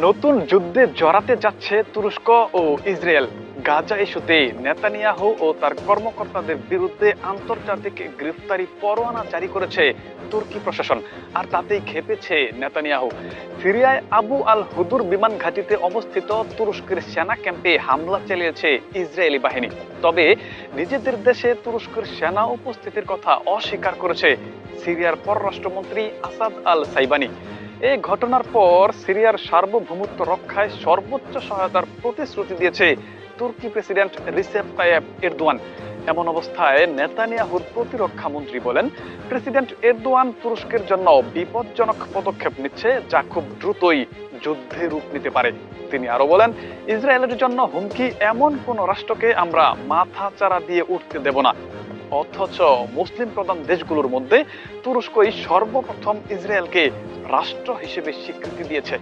নতুন যুদ্ধে জড়াতে যাচ্ছে তুরস্ক ও ইসরায়েল। গাজা ইস্যুতে নেতানিয়াহু ও তার কর্মকর্তাদের বিরুদ্ধে আন্তর্জাতিক গ্রেফতারি পরোয়ানা জারি করেছে তুর্কি প্রশাসন, আর তাতেই খেপেছে নেতানিয়াহু। সিরিয়ায় আবু আল হুদুর বিমান ঘাঁটিতে অবস্থিত তুরস্কের সেনা ক্যাম্পে হামলা চালিয়েছে ইসরায়েলি বাহিনী। তবে নিজেদের দেশে তুরস্কের সেনা উপস্থিতির কথা অস্বীকার করেছে সিরিয়ার পররাষ্ট্রমন্ত্রী আসাদ আল সাইবানি। এই ঘটনার পর সিরিয়ার সার্বভৌমত্ব রক্ষায় সর্বোচ্চ সহায়তার প্রতিশ্রুতি দিয়েছে তুর্কি প্রেসিডেন্ট রিসেপ তাইয়েপ এরদোয়ান। এমন অবস্থায় নেতানিয়াহুর প্রতিরক্ষা মন্ত্রী বলেন, প্রেসিডেন্ট এরদোয়ান তুরস্কের জন্য বিপজ্জনক পদক্ষেপ নিচ্ছে, যা খুব দ্রুতই যুদ্ধে রূপ নিতে পারে। তিনি আরো বলেন, ইসরায়েলের জন্য হুমকি এমন কোন রাষ্ট্রকে আমরা মাথা চারা দিয়ে উঠতে দেব না। অথচ মুসলিম প্রধান দেশগুলোর মধ্যে তুরস্কই সর্বপ্রথম ইসরায়েলকে রাষ্ট্র হিসেবে স্বীকৃতি দিয়েছে।